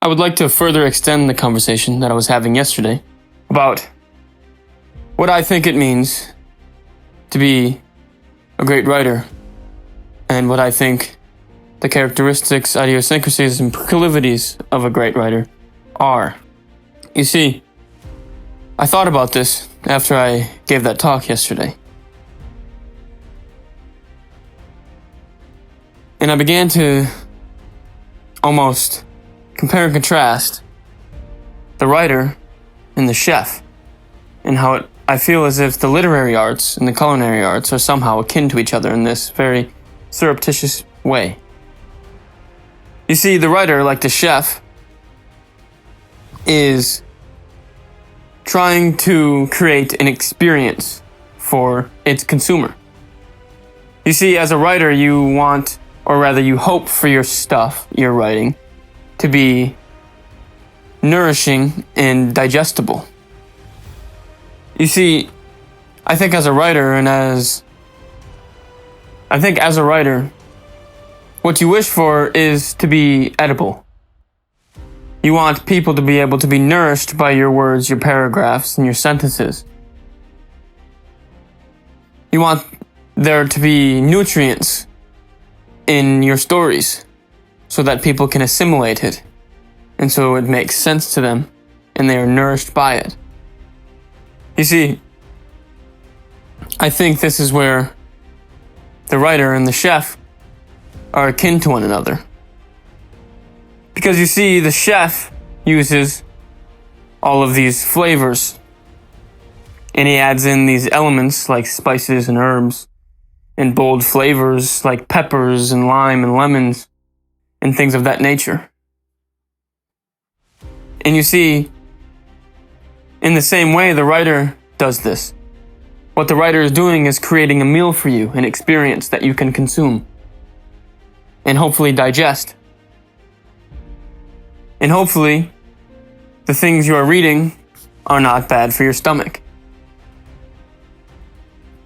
I would like to further extend the conversation that I was having yesterday about what I think it means to be a great writer and what I think the characteristics, idiosyncrasies, and proclivities of a great writer are. You see, I thought about this after I gave that talk yesterday. And I began to almost compare and contrast the writer and the chef, and how I feel as if the literary arts and the culinary arts are somehow akin to each other in this very surreptitious way. You see, the writer, like the chef, is trying to create an experience for its consumer. You see, as a writer, you want, or rather you hope for your stuff, your writing, to be nourishing and digestible. You see, I think as a writer, what you wish for is to be edible. You want people to be able to be nourished by your words, your paragraphs, and your sentences. You want there to be nutrients in your stories so that people can assimilate it, and so it makes sense to them, and they are nourished by it. You see, I think this is where the writer and the chef are akin to one another. Because you see, the chef uses all of these flavors, and he adds in these elements like spices and herbs, and bold flavors like peppers and lime and lemons, and things of that nature. And you see, in the same way, the writer does this. What the writer is doing is creating a meal for you, an experience that you can consume, and hopefully digest. And hopefully, the things you are reading are not bad for your stomach.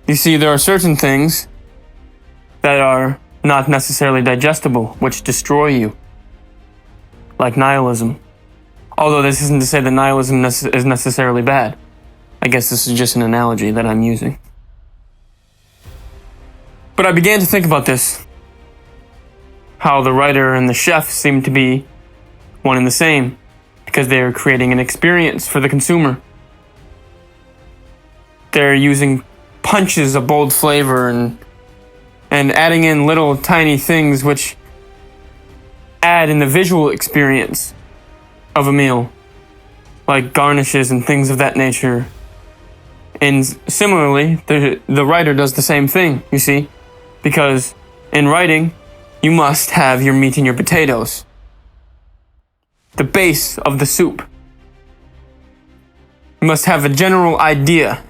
You see, there are certain things that are not necessarily digestible, which destroy you, like nihilism. Although this isn't to say that nihilism is necessarily bad. I guess this is just an analogy that I'm using. But I began to think about this, how the writer and the chef seem to be one and the same, because they are creating an experience for the consumer. They're using punches of bold flavor and adding in little tiny things which add in the visual experience of a meal, like garnishes and things of that nature. And similarly, the writer does the same thing, you see, because in writing, you must have your meat and your potatoes, the base of the soup. You must have a general idea,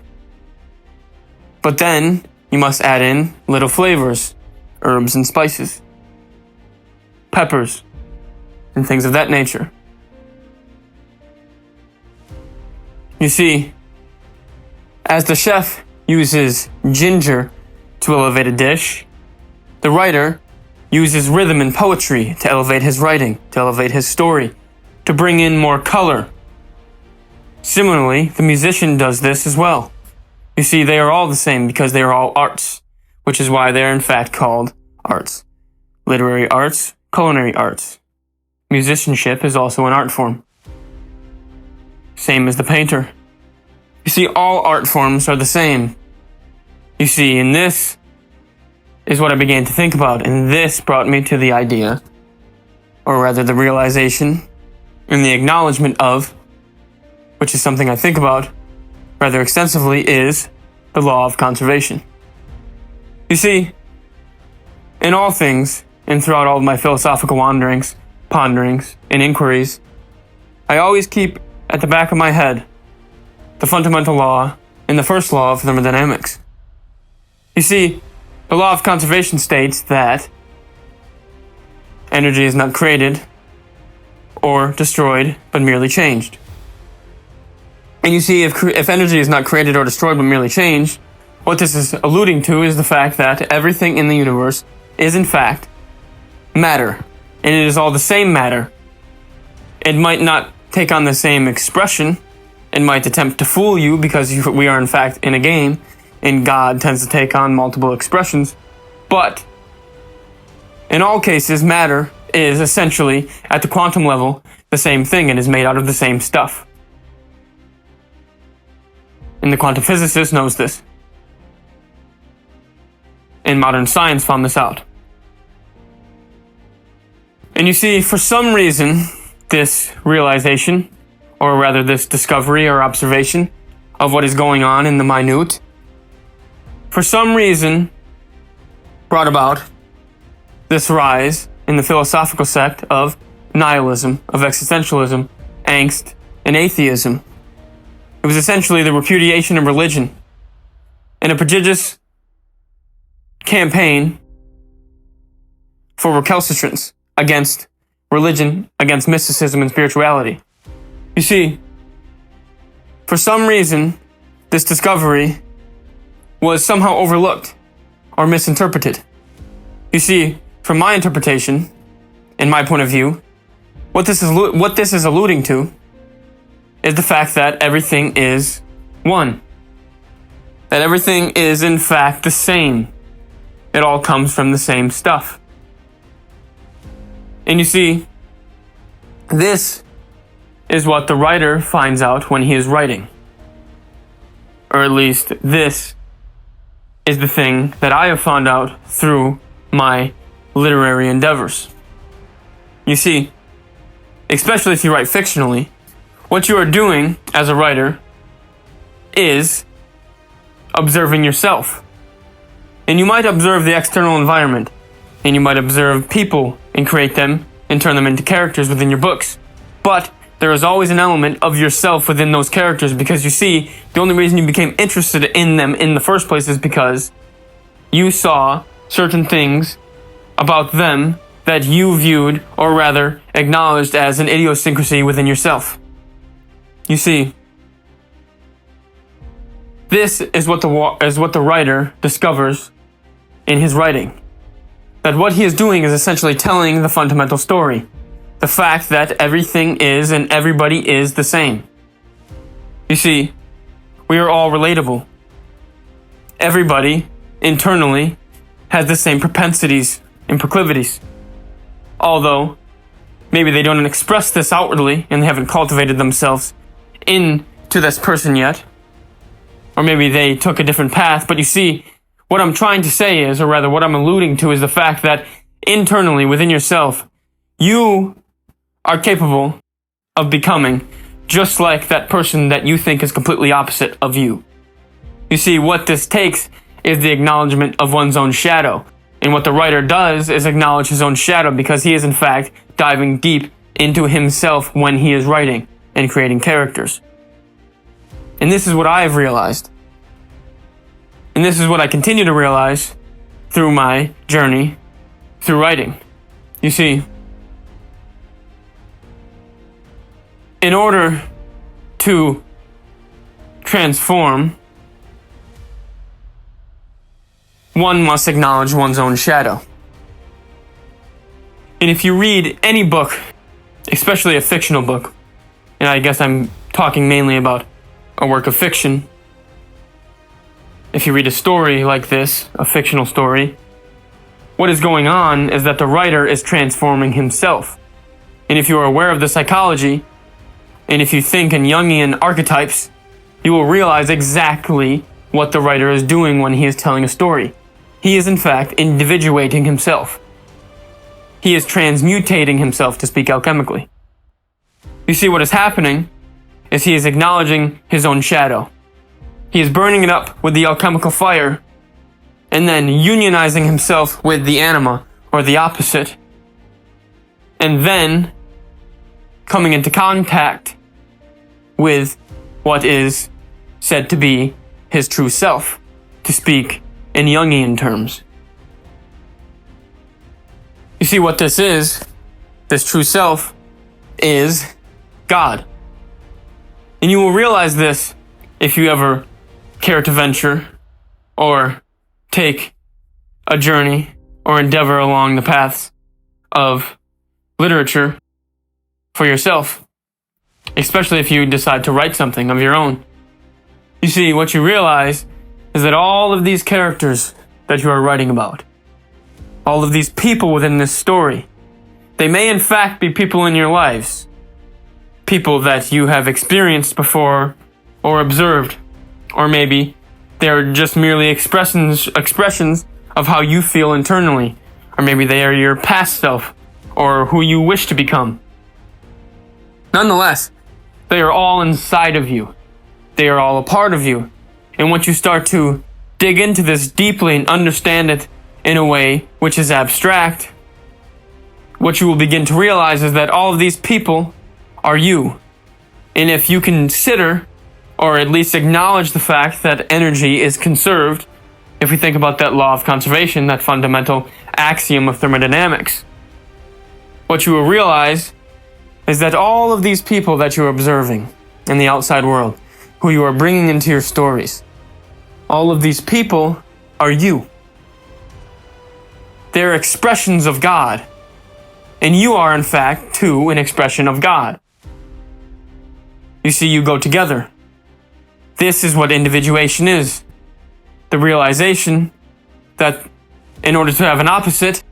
but then you must add in little flavors, herbs and spices, peppers, and things of that nature. You see, as the chef uses ginger to elevate a dish, the writer uses rhythm and poetry to elevate his writing, to elevate his story, to bring in more color. Similarly, the musician does this as well. You see, they are all the same because they are all arts, which is why they are in fact called arts. Literary arts, culinary arts. Musicianship is also an art form. Same as the painter. You see, all art forms are the same. You see, and this is what I began to think about, and this brought me to the idea, or rather the realization, and the acknowledgement of, which is something I think about rather extensively, is the law of conservation. You see, in all things, and throughout all of my philosophical wanderings, ponderings, and inquiries, I always keep at the back of my head the fundamental law and the first law of thermodynamics. You see, the law of conservation states that energy is not created or destroyed, but merely changed. And you see, if energy is not created or destroyed, but merely changed, what this is alluding to is the fact that everything in the universe is in fact matter, and it is all the same matter. It might not take on the same expression. It might attempt to fool you because we are in fact in a game, and God tends to take on multiple expressions. But in all cases, matter is essentially, at the quantum level, the same thing and is made out of the same stuff. And the quantum physicist knows this. And modern science found this out. And you see, for some reason, this realization, or rather this discovery or observation of what is going on in the minute, for some reason, brought about this rise in the philosophical sect of nihilism, of existentialism, angst, and atheism. It was essentially the repudiation of religion and a prodigious campaign for recalcitrance against religion, against mysticism and spirituality. You see, for some reason, this discovery was somehow overlooked or misinterpreted. You see, from my interpretation, and my point of view, what this is alluding to is the fact that everything is one. That everything is in fact the same. It all comes from the same stuff. And you see, this is what the writer finds out when he is writing. Or at least this is the thing that I have found out through my literary endeavors. You see, especially if you write fictionally, what you are doing as a writer is observing yourself. And you might observe the external environment, and you might observe people and create them and turn them into characters within your books. But there is always an element of yourself within those characters, because you see, the only reason you became interested in them in the first place is because you saw certain things about them that you viewed, or rather acknowledged, as an idiosyncrasy within yourself. You see, this is what the writer discovers in his writing. That what he is doing is essentially telling the fundamental story. The fact that everything is and everybody is the same. You see, we are all relatable. Everybody, internally, has the same propensities and proclivities. Although, maybe they don't express this outwardly and they haven't cultivated themselves into this person yet. Or maybe they took a different path. But you see, what I'm trying to say is, or rather what I'm alluding to, is the fact that internally, within yourself, you are capable of becoming just like that person that you think is completely opposite of you. You see, what this takes is the acknowledgement of one's own shadow. And what the writer does is acknowledge his own shadow, because he is in fact diving deep into himself when he is writing and creating characters. And this is what I have realized. And this is what I continue to realize through my journey through writing. You see, in order to transform, one must acknowledge one's own shadow. And if you read any book, especially a fictional book, and I guess I'm talking mainly about a work of fiction, if you read a story like this, a fictional story, what is going on is that the writer is transforming himself. And if you are aware of the psychology, and if you think in Jungian archetypes, you will realize exactly what the writer is doing when he is telling a story. He is in fact individuating himself. He is transmutating himself, to speak alchemically. You see, what is happening is he is acknowledging his own shadow. He is burning it up with the alchemical fire, and then unionizing himself with the anima, or the opposite, and then coming into contact with what is said to be his true self, to speak in Jungian terms. You see, what this is, this true self, is God. And you will realize this if you ever care to venture or take a journey or endeavor along the paths of literature for yourself. especially if you decide to write something of your own. You see, what you realize is that all of these characters that you are writing about, all of these people within this story, they may in fact be people in your lives, people that you have experienced before or observed, or maybe they're just merely expressions of how you feel internally, or maybe they are your past self, or who you wish to become. Nonetheless, they are all inside of you. They are all a part of you. And once you start to dig into this deeply and understand it in a way which is abstract, what you will begin to realize is that all of these people are you. And if you consider, or at least acknowledge the fact that energy is conserved, if we think about that law of conservation, that fundamental axiom of thermodynamics, what you will realize is that all of these people that you're observing in the outside world, who you are bringing into your stories, all of these people are you. They're expressions of God. And you are, in fact, too, an expression of God. You see, you go together. This is what individuation is. The realization that in order to have an opposite,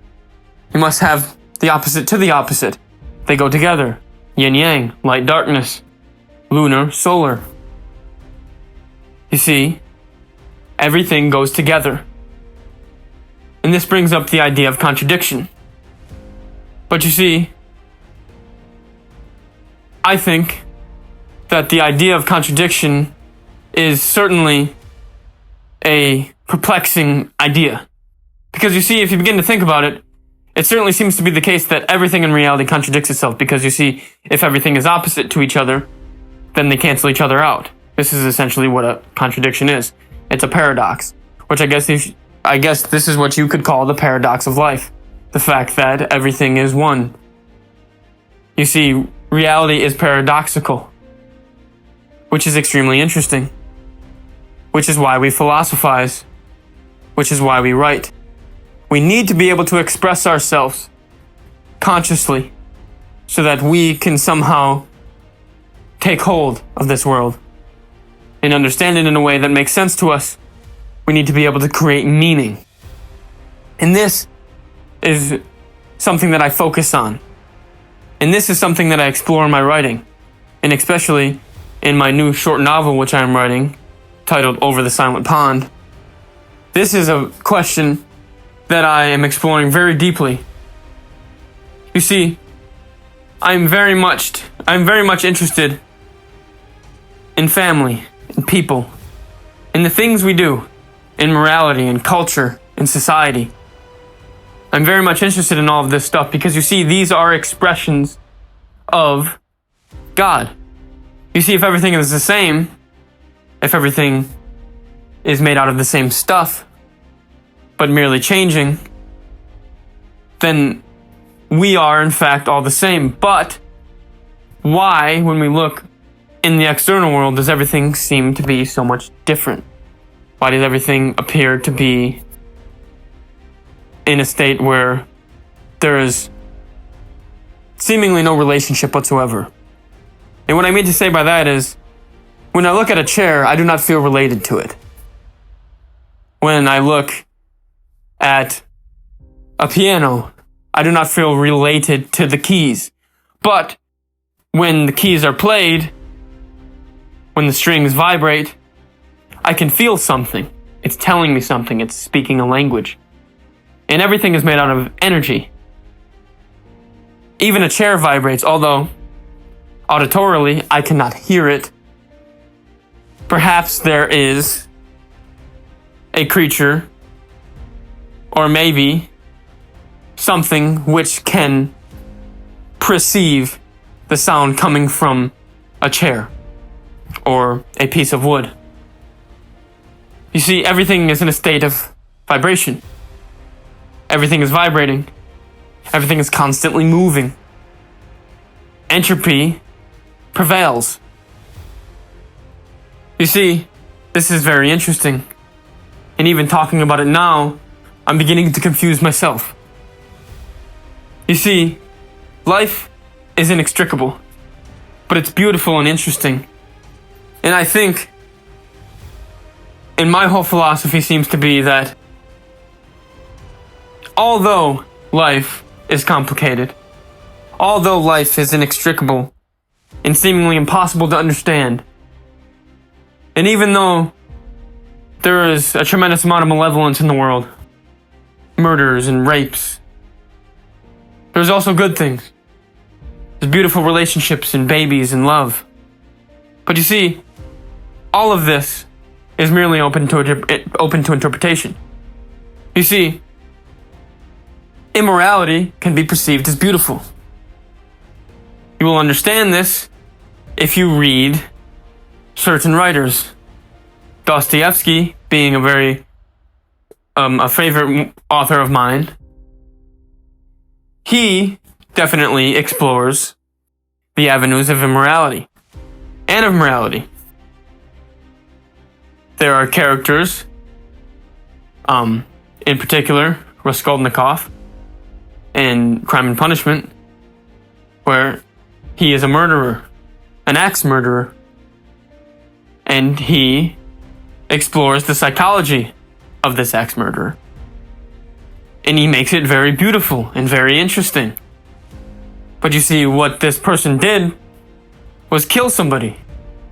you must have the opposite to the opposite. They go together. Yin yang, light darkness, lunar, solar. You see, everything goes together. And this brings up the idea of contradiction. But you see, I think that the idea of contradiction is certainly a perplexing idea. Because you see, if you begin to think about it, it certainly seems to be the case that everything in reality contradicts itself. Because you see, if everything is opposite to each other, then they cancel each other out. This is essentially what a contradiction is. It's a paradox, which I guess this is what you could call the paradox of life. The fact that everything is one. You see, reality is paradoxical, which is extremely interesting, which is why we philosophize, which is why we write. We need to be able to express ourselves consciously so that we can somehow take hold of this world and understand it in a way that makes sense to us. We need to be able to create meaning. And this is something that I focus on. And this is something that I explore in my writing. And especially in my new short novel, which I am writing, titled Over the Silent Pond. This is a question that I am exploring very deeply. You see, I'm very much interested in family, in people, in the things we do, in morality, in culture, in society. I'm very much interested in all of this stuff because you see, these are expressions of God. You see, if everything is the same, if everything is made out of the same stuff, but merely changing, then we are in fact all the same. But why, when we look in the external world, does everything seem to be so much different? Why does everything appear to be in a state where there is seemingly no relationship whatsoever? And what I mean to say by that is, when I look at a chair, I do not feel related to it. When I look at a piano, I do not feel related to the keys. But when the keys are played, when the strings vibrate, I can feel something. It's telling me something. It's speaking a language. And everything is made out of energy. Even a chair vibrates, although auditorily I cannot hear it. Perhaps there is a creature, or maybe something which can perceive the sound coming from a chair or a piece of wood. You see, everything is in a state of vibration. Everything is vibrating. Everything is constantly moving. Entropy prevails. You see, this is very interesting. And even talking about it now, I'm beginning to confuse myself. You see, life is inextricable. but it's beautiful and interesting. And I think, and my whole philosophy seems to be that although life is complicated, although life is inextricable and seemingly impossible to understand, and even though there is a tremendous amount of malevolence in the world, murders and rapes, there's also good things. There's beautiful relationships and babies and love. But you see, all of this is merely open to interpretation. You see, immorality can be perceived as beautiful. You will understand this if you read certain writers. Dostoevsky being a favorite author of mine. He definitely explores the avenues of immorality and of morality. There are characters, in particular, Raskolnikov in Crime and Punishment, where he is a murderer, an axe-murderer, and he explores the psychology of this axe-murderer. And he makes it very beautiful and very interesting. But you see, what this person did was kill somebody.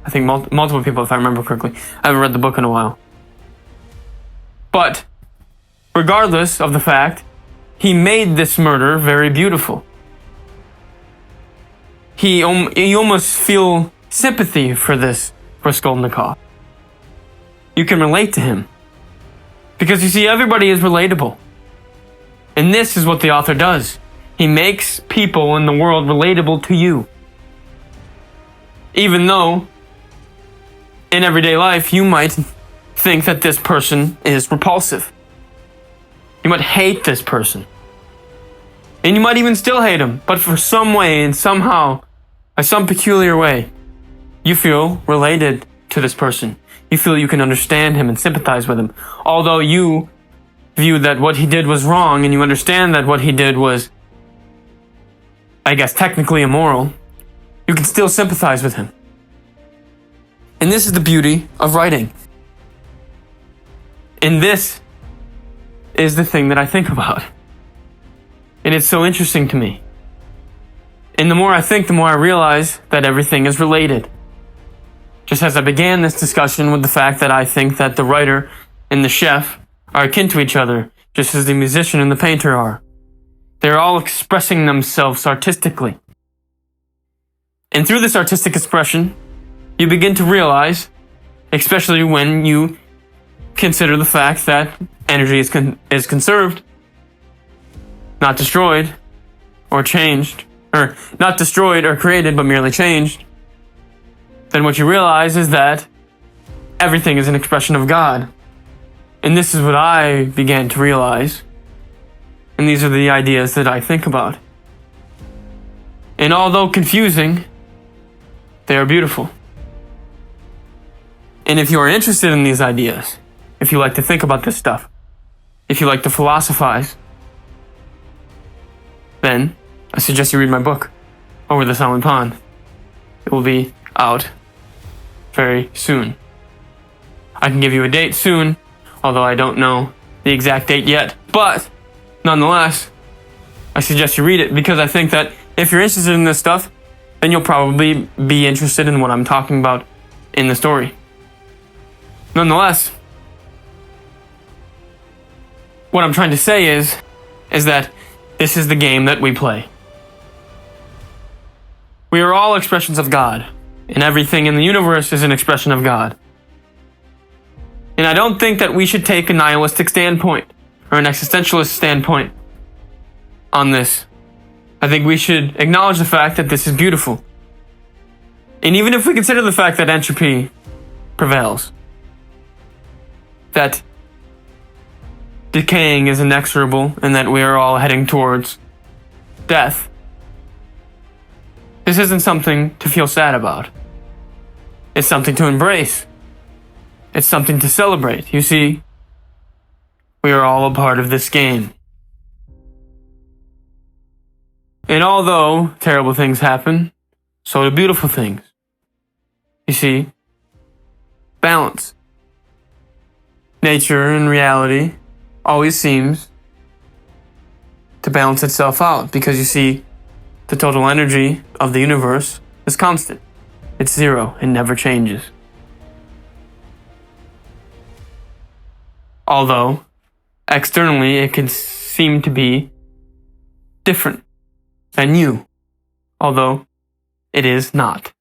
I think multiple people, if I remember correctly. I haven't read the book in a while. But regardless of the fact, he made this murder very beautiful. You almost feel sympathy for this Raskolnikov. You can relate to him. Because you see, everybody is relatable. And this is what the author does. He makes people in the world relatable to you. Even though, in everyday life, you might think that this person is repulsive. You might hate this person. And you might even still hate him. But for some way and somehow, in some peculiar way, you feel related to this person. You feel you can understand him and sympathize with him. Although you view that what he did was wrong and you understand that what he did was, I guess, technically immoral, you can still sympathize with him. And this is the beauty of writing. And this is the thing that I think about. And it's so interesting to me. And the more I think, the more I realize that everything is related. Just as I began this discussion with the fact that I think that the writer and the chef are akin to each other, just as the musician and the painter are. They're all expressing themselves artistically. And through this artistic expression, you begin to realize, especially when you consider the fact that energy is conserved, not destroyed or changed, or not destroyed or created, but merely changed, then what you realize is that everything is an expression of God. And this is what I began to realize. And these are the ideas that I think about. And although confusing, they are beautiful. And if you are interested in these ideas, if you like to think about this stuff, if you like to philosophize, then I suggest you read my book, Over the Silent Pond. It will be out very soon. I can give you a date soon, although I don't know the exact date yet. But nonetheless, I suggest you read it because I think that if you're interested in this stuff, then you'll probably be interested in what I'm talking about in the story. Nonetheless, what I'm trying to say is that this is the game that we play. We are all expressions of God, and everything in the universe is an expression of God. And I don't think that we should take a nihilistic standpoint or an existentialist standpoint on this. I think we should acknowledge the fact that this is beautiful. And even if we consider the fact that entropy prevails, that decaying is inexorable and that we are all heading towards death, this isn't something to feel sad about. It's something to embrace. It's something to celebrate. You see, we are all a part of this game. And although terrible things happen, So do beautiful things. You see, balance. Nature and reality always seems to balance itself out because you see, the total energy of the universe is constant. It's zero. It never changes. Although, externally, it can seem to be different than you. Although, it is not.